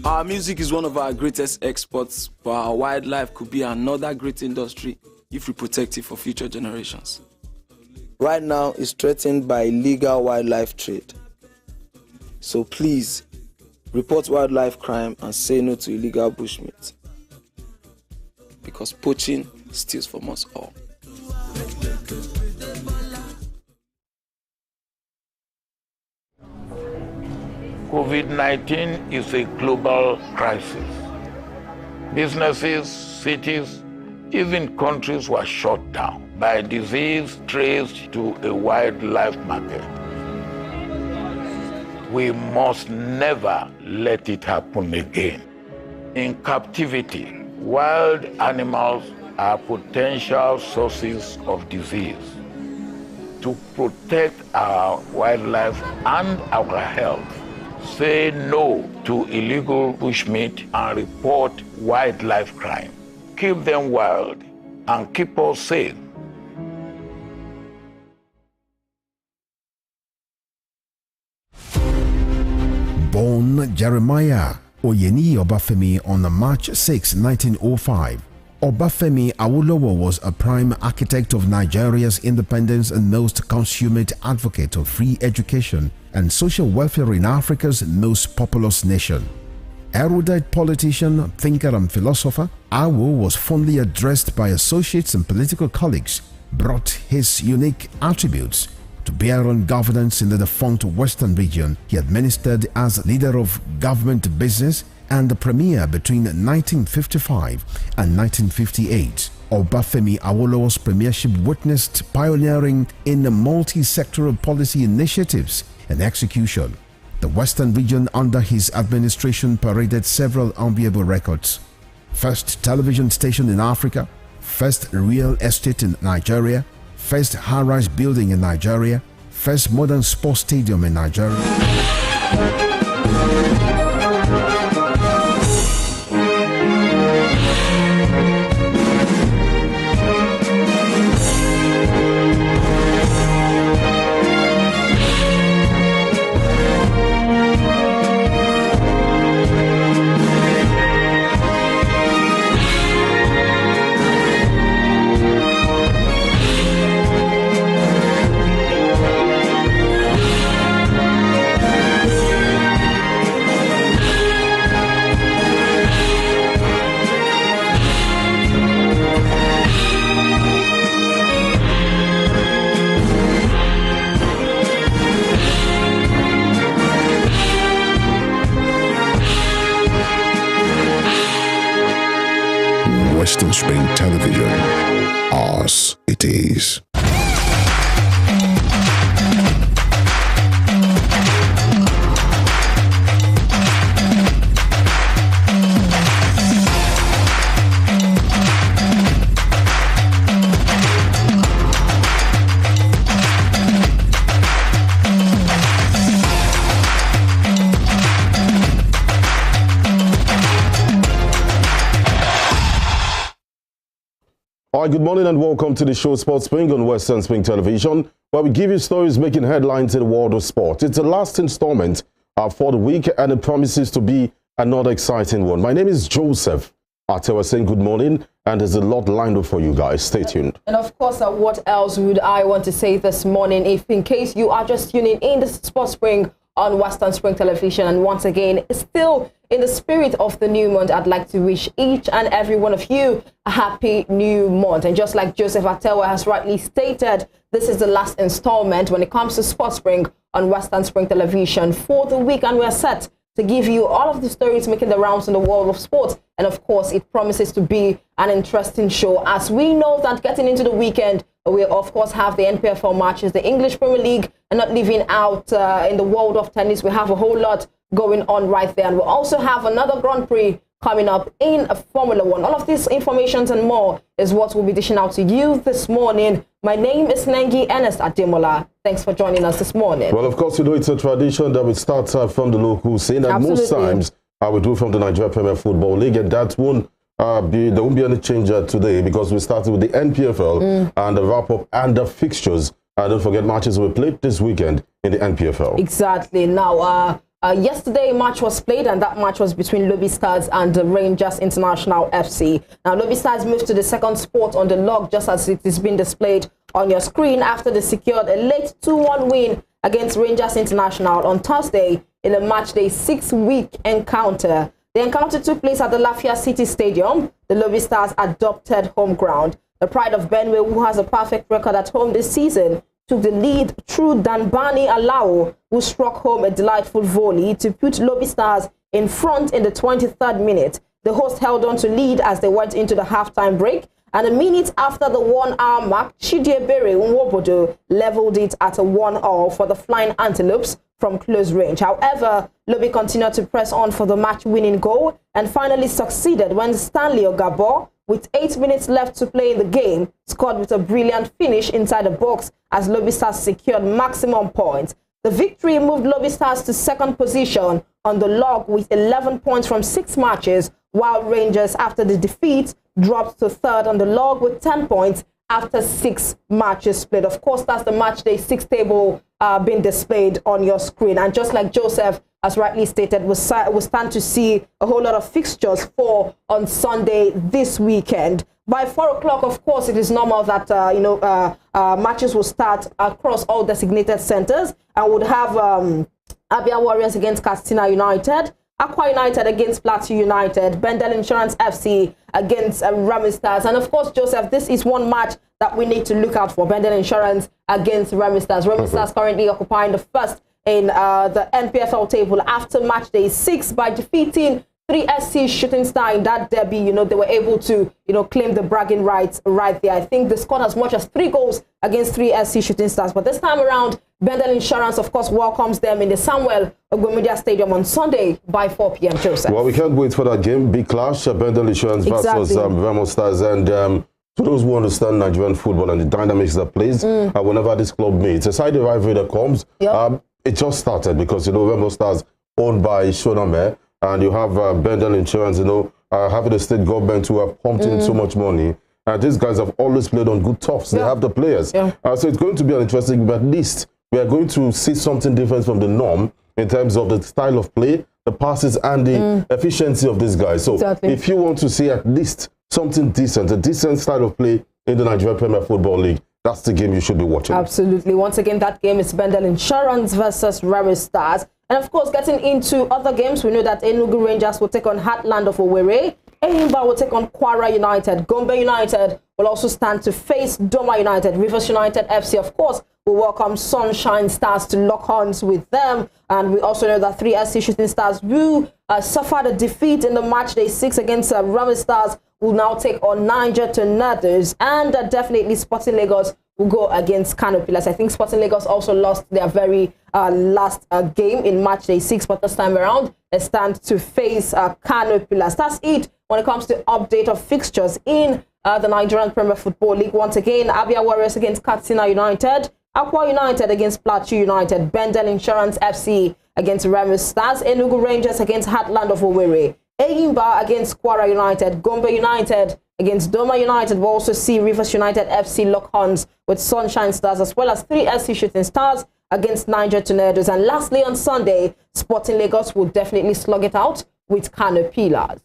Our music is one of our greatest exports, but our wildlife could be another great industry if we protect it for future generations. Right now, it's threatened by illegal wildlife trade. So please, report wildlife crime and say no to illegal bushmeat. Because poaching steals from us all. COVID-19 is a global crisis. Businesses, cities, even countries were shut down by a disease traced to a wildlife market. We must never let it happen again. In captivity, wild animals are potential sources of disease. To protect our wildlife and our health, say no to illegal bushmeat and report wildlife crime. Keep them wild and keep us safe. Born Jeremiah Oyeni Obafemi on March 6, 1905, Obafemi Awolowo was a prime architect of Nigeria's independence and most consummate advocate of free education and social welfare in Africa's most populous nation. Erudite politician, thinker and philosopher, Awo was fondly addressed by associates and political colleagues, brought his unique attributes to bear on governance in the defunct Western region. He administered as leader of government business and the premier between 1955 and 1958. Obafemi Awolowo's premiership witnessed pioneering in multi-sectoral policy initiatives and execution. The Western region under his administration paraded several enviable records. First television station in Africa, first real estate in Nigeria, first high-rise building in Nigeria, first modern sports stadium in Nigeria. Western Spring Television, ours it is. All right, good morning and welcome to the show Sports Spring on Western Spring Television, where we give you stories making headlines in the world of sport. It's the last installment for the week and it promises to be another exciting one. My name is Joseph ATEWEH saying good morning, and there's a lot lined up for you guys. Stay tuned. And of course, what else would I want to say this morning if in case you are just tuning in the Sports Spring on Western Spring Television, and once again, still in the spirit of the new month, I'd like to wish each and every one of you a happy new month. And just like Joseph ATEWEH has rightly stated, this is the last installment when it comes to Sports Spring on Western Spring Television for the week, and we're set to give you all of the stories making the rounds in the world of sports. And of course, it promises to be an interesting show, as we know that getting into the weekend, we of course have the NPFL matches, the English Premier League, and not leaving out in the world of tennis. We have a whole lot going on right there, and we'll also have another Grand Prix coming up in Formula One. All of these informations and more is what we'll be dishing out to you this morning. My name is NENGI ERNEST-ADEMOLA. Thanks for joining us this morning. Well, of course, you know, it's a tradition that we start from the local scene, and most times we do from the Nigeria Premier Football League, and that won't there won't be any change today, because we started with the NPFL and the wrap-up and the fixtures. Don't forget, matches will be played this weekend in the NPFL. Exactly. Now, Yesterday, a match was played, and that match was between Lobby Stars and Rangers International FC. Now, Lobby Stars moved to the second spot on the log, just as it is being displayed on your screen, after they secured a late 2-1 win against Rangers International on Thursday in a matchday 6-week encounter. The encounter took place at the Lafayette City Stadium. The Lobby Stars adopted home ground. The Pride of Benue, who has a perfect record at home this season, took the lead through Danbani Alao, who struck home a delightful volley to put Lobby Stars in front in the 23rd minute. The hosts held on to lead as they went into the halftime break, and a minute after the 1-hour mark, Chidiebere Nwobodo leveled it at a 1-1 for the Flying Antelopes from close range. However, Lobby continued to press on for the match-winning goal and finally succeeded when Stanley Ogabo, with 8 minutes left to play in the game, scored with a brilliant finish inside the box as Lobby Stars secured maximum points. The victory moved Lobby Stars to second position on the log with 11 points from 6 matches, while Rangers, after the defeat, dropped to third on the log with 10 points after 6 matches played. Of course, that's the match day 6 table being displayed on your screen. And just like Joseph has rightly stated, we'll stand to see a whole lot of fixtures for on Sunday this weekend. By 4 o'clock, of course, it is normal that matches will start across all designated centers, and would have Abia Warriors against Katsina United, Aqua United against Plateau United, Bendel Insurance FC against Remy Stars. And of course, Joseph, this is one match that we need to look out for: Bendel Insurance against Remy Stars. Remy Stars currently occupying the first in the NPFL table after match day 6 by defeating 3SC Shooting Star in that derby. They were able to, claim the bragging rights right there. I think they scored as much as 3 goals against 3SC Shooting Stars. But this time around, Bendel Insurance, of course, welcomes them in the Samuel Ogbomedia Stadium on Sunday by 4 p.m. Joseph. Well, we can't wait for that game. Big clash, Bendel Insurance versus Remo Stars. And to those who understand Nigerian football and the dynamics that plays, whenever this club meets, a side rivalry that comes, it just started because, Remo Stars owned by Shoname, and you have Bendel Insurance, having the state government who have pumped in so much money. These guys have always played on good toughs. They have the players. So it's going to be an interesting, but at least we are going to see something different from the norm in terms of the style of play, the passes, and the efficiency of these guys. So if you want to see at least something decent, a decent style of play in the Nigerian Premier Football League, that's the game you should be watching. Absolutely. Once again, that game is Bendel Insurance versus Remy Stars. And of course, getting into other games, we know that Enugu Rangers will take on Heartland of Owerri. Eyimba will take on Kwara United. Gombe United will also stand to face Doma United. Rivers United FC, of course, will welcome Sunshine Stars to lock horns with them. And we also know that 3SC Shooting Stars, who suffered a defeat in the match day 6 against Remy Stars, will now take on Niger Tornadoes. And definitely Sporting Lagos will go against Kano Pillars. I think Sporting Lagos also lost their very last game in match day 6, but this time around they stand to face Kano Pillars. That's it when it comes to update of fixtures in the Nigerian Premier Football League. Once again, Abia Warriors against Katsina United, Aqua United against Plateau United, Bendel Insurance FC against Remy Stars, Enugu Rangers against Heartland of Owerri, Eyimba against Kwara United, Gombe United against Doma United. We'll also see Rivers United FC lock horns with Sunshine Stars, as well as 3SC Shooting Stars against Niger Tornadoes. And lastly, on Sunday, Sporting Lagos will definitely slug it out with Kano Pillars.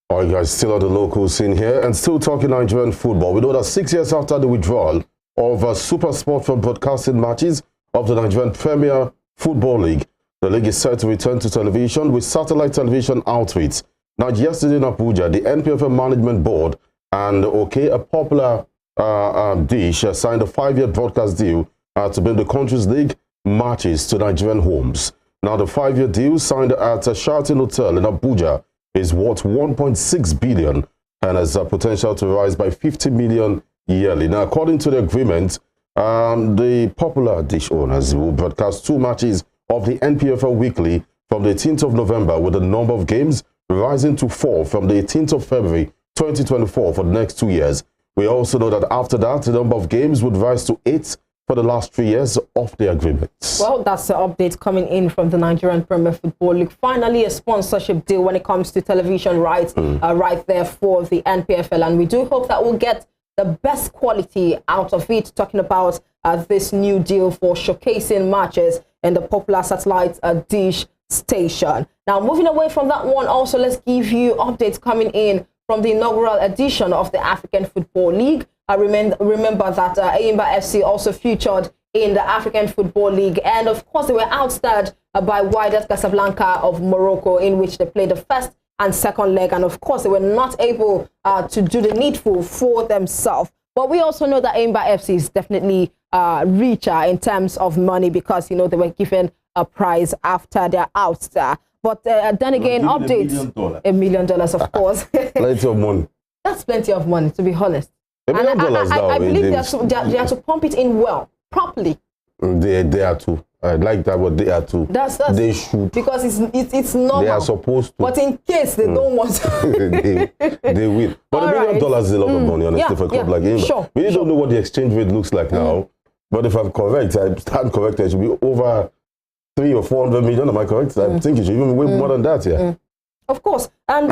All right, guys, still on the local scene here and still talking Nigerian football. We know that 6 years after the withdrawal of Super Sport from broadcasting matches of the Nigerian Premier Football League, the league is set to return to television with satellite television outreach. Now, yesterday in Abuja, the NPFL Management Board and a popular dish signed a 5-year broadcast deal to bring the country's league matches to Nigerian homes. Now, the 5-year deal signed at Sheraton Hotel in Abuja is worth 1.6 billion and has a potential to rise by 50 million yearly. Now, according to the agreement, the popular dish owners will broadcast 2 matches of the NPFL weekly from the 18th of November, with the number of games rising to 4 from the 18th of February 2024 for the next 2 years. We also know that after that, the number of games would rise to 8 for the last 3 years of the agreement. Well, that's the update coming in from the Nigerian Premier Football League. Finally, a sponsorship deal when it comes to television rights right there for the NPFL. And we do hope that we'll get the best quality out of it, talking about this new deal for showcasing matches and the popular satellite dish station. Now, moving away from that one, also let's give you updates coming in from the inaugural edition of the African Football League. I remember that Ayimba FC also featured in the African Football League, and of course they were outstared by Wydad Casablanca of Morocco, in which they played the first and second leg, and of course they were not able to do the needful for themselves. But we also know that Ayimba FC is definitely richer in terms of money, because they were given a prize after their ouster. But then again, updates, $1 million, of course. Plenty of money. That's plenty of money, to be honest. $1 million I believe they have to pump it in well, properly. They are too. I like that, but they are too. That's they should, because it's normal. They are supposed to. But in case they don't want to, they will. But $1 million is a lot of money, honestly, for a club like Ayimba. Sure, we don't know what the exchange rate looks like now. But if I'm correct, I stand corrected, it should be over 300 or 400 million. Am I correct? I think it should even be way more than that. Yeah. Of course. And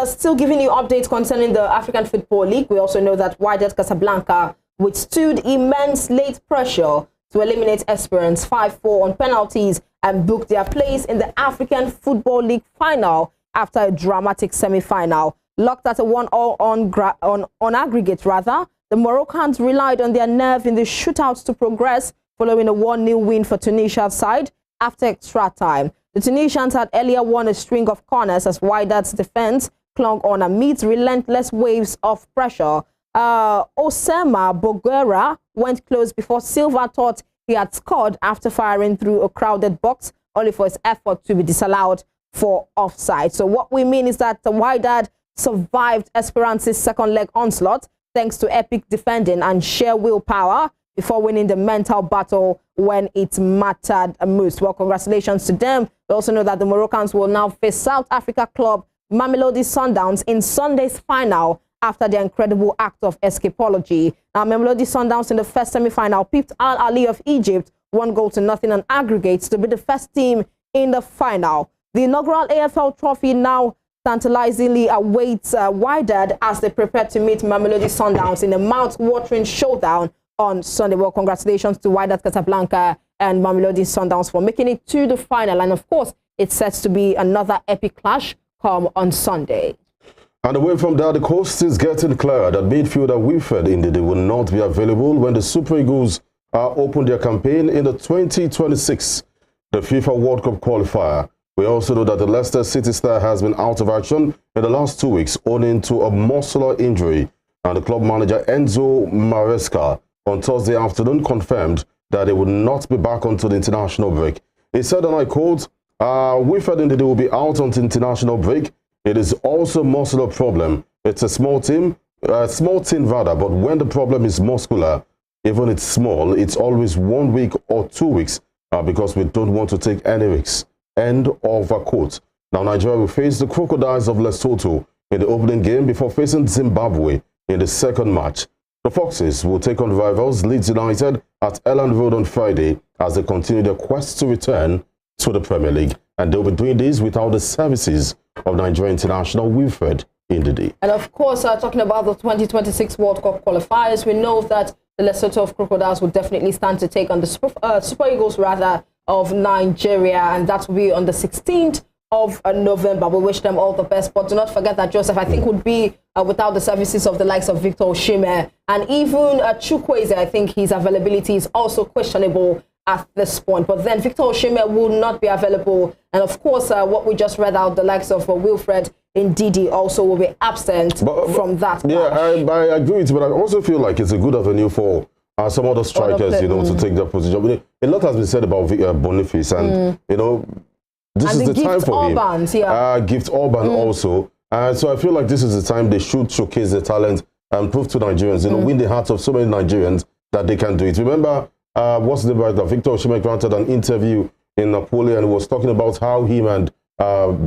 still giving you updates concerning the African Football League. We also know that Wydad Casablanca withstood immense late pressure to eliminate Esperance 5-4 on penalties and book their place in the African Football League final after a dramatic semi-final. Locked at a 1-1 on aggregate, rather, the Moroccans relied on their nerve in the shootouts to progress, following a 1-0 win for Tunisia's side after extra time. The Tunisians had earlier won a string of corners as Wydad's defense clung on amidst relentless waves of pressure. Osema Boguera went close before Silva thought he had scored after firing through a crowded box, only for his effort to be disallowed for offside. So what we mean is that the Wydad survived Esperance's second leg onslaught thanks to epic defending and sheer willpower before winning the mental battle when it mattered most. Well, congratulations to them. We also know that the Moroccans will now face South Africa club Mamelodi Sundowns in Sunday's final after their incredible act of escapology. Now, Mamelodi Sundowns in the first semi-final pipped Al Ali of Egypt 1-0 on aggregates to be the first team in the final. The inaugural AFL trophy now tantalizingly awaits Wydad as they prepare to meet Mamelodi Sundowns in a mouth-watering showdown on Sunday. Well, congratulations to Wydad Casablanca and Mamelodi Sundowns for making it to the final. And of course, it's set to be another epic clash come on Sunday. And away from that, the coast is getting clear that midfielder Wilfred Ndidi will not be available when the Super Eagles open their campaign in the 2026 the FIFA World Cup qualifier. We also know that the Leicester City star has been out of action in the last 2 weeks owing to a muscular injury. And the club manager Enzo Maresca on Thursday afternoon confirmed that he would not be back until the international break. He said, and I quote, Wilfred Ndidi will be out until international break. It is also a muscular problem. It's a small team rather, but when the problem is muscular, even it's small, it's always 1 week or 2 weeks because we don't want to take any risks. End of a quote. Now, Nigeria will face the Crocodiles of Lesotho in the opening game before facing Zimbabwe in the second match. The Foxes will take on rivals Leeds United at Elland Road on Friday as they continue their quest to return to the Premier League. And they'll be doing this without the services of Nigeria international Wilfred Ndidi. And of course, talking about the 2026 World Cup qualifiers, we know that the Lesotho Crocodiles will definitely stand to take on the Super Eagles, rather, of Nigeria, and that will be on the 16th of November. We wish them all the best, but do not forget that Joseph, I think, would be without the services of the likes of Victor Osimhen and even Chukwueze. I think his availability is also questionable at this point. But then Victor Osimhen will not be available, and of course, what we just read out, the likes of Wilfred Ndidi also will be absent from that. Yeah, I agree with you, but I also feel like it's a good avenue for some other strikers, to take their position. A lot has been said about Boniface, and this is the time for him. Gift Orban also. So I feel like this is the time they should showcase their talent and prove to Nigerians, win the hearts of so many Nigerians that they can do it. Remember, what's the name that Victor Osimhen granted an interview in Napoli and was talking about how him and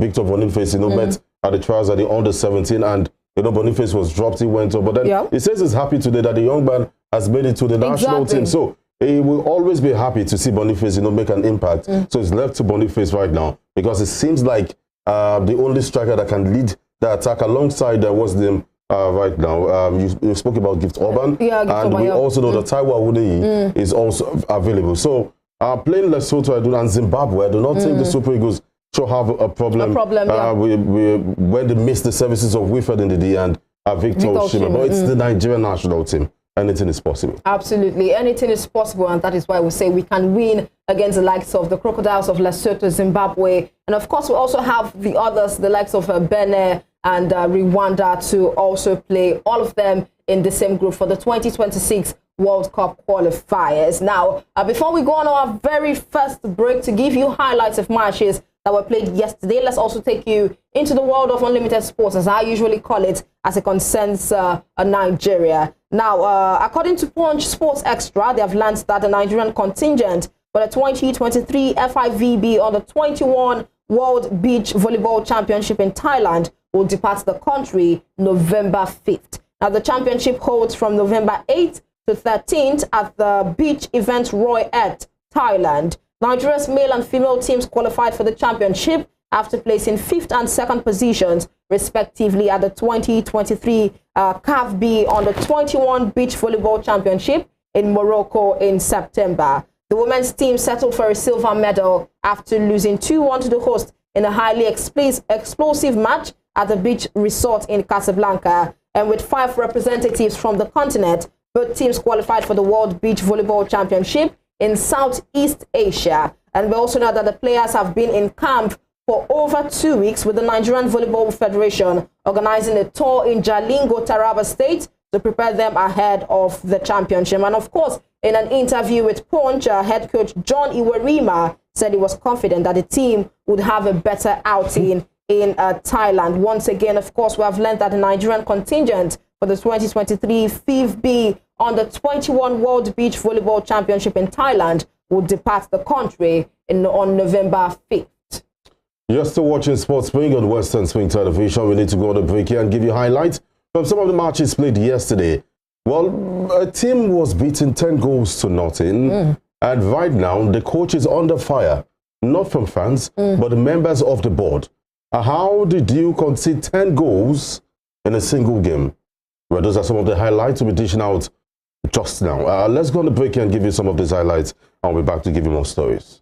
Victor Boniface, met at the trials at the under-17, and Boniface was dropped, he went up. But then he says he's happy today that the young man has made it to the national team. So he will always be happy to see Boniface, make an impact. So it's left to Boniface right now because it seems like the only striker that can lead the attack alongside what's the name right now. You spoke about Gift Orban, and we also know that Taiwo Awoniyi is also available. So playing Lesotho and Zimbabwe, I do not think the Super Eagles should have a problem. Yeah. When they miss the services of Wilfred Ndidi and Victor Osimhen. But it's the Nigerian national team. Anything is possible. Absolutely. Anything is possible, and that is why we say we can win against the likes of the Crocodiles of Lesotho, Zimbabwe, and of course we also have the others, the likes of Benin and Rwanda, to also play, all of them in the same group for the 2026 World Cup qualifiers. Now, before we go on our very first break to give you highlights of matches that were played yesterday, let's also take you into the world of unlimited sports, as I usually call it, as it concerns Nigeria. Now, according to Punch Sports Extra, they have learned that the Nigerian contingent for the 2023 FIVB Under 21 World Beach Volleyball Championship in Thailand will depart the country November 5th. Now, the championship holds from November 8th to 13th at the beach event Roy at Thailand. Nigeria's male and female teams qualified for the championship after placing 5th and 2nd positions, respectively, at the 2023 CAF B Under 21 Beach Volleyball Championship in Morocco in September. The women's team settled for a silver medal after losing 2-1 to the host in a highly explosive match at the beach resort in Casablanca. And with 5 representatives from the continent, both teams qualified for the World Beach Volleyball Championship in Southeast Asia. And we also know that the players have been in camp for over 2 weeks, with the Nigerian Volleyball Federation organizing a tour in Jalingo, Taraba State, to prepare them ahead of the championship. And of course, in an interview with Punch, head coach John Iwerima said he was confident that the team would have a better outing in Thailand. Once again, of course, we have learned that the Nigerian contingent for the 2023 FIVB Under 21 World Beach Volleyball Championship in Thailand will depart the country on November 5th. You're still watching Sports Spring on Western Spring Television. We need to go on a break here and give you highlights from some of the matches played yesterday. Well, a team was beaten 10 goals to nothing. And right now, the coach is under fire, not from fans, but the members of the board. How did you concede 10 goals in a single game? Well, those are some of the highlights we'll be dishing out just now. Let's go on the break and give you some of these highlights. I'll be back to give you more stories.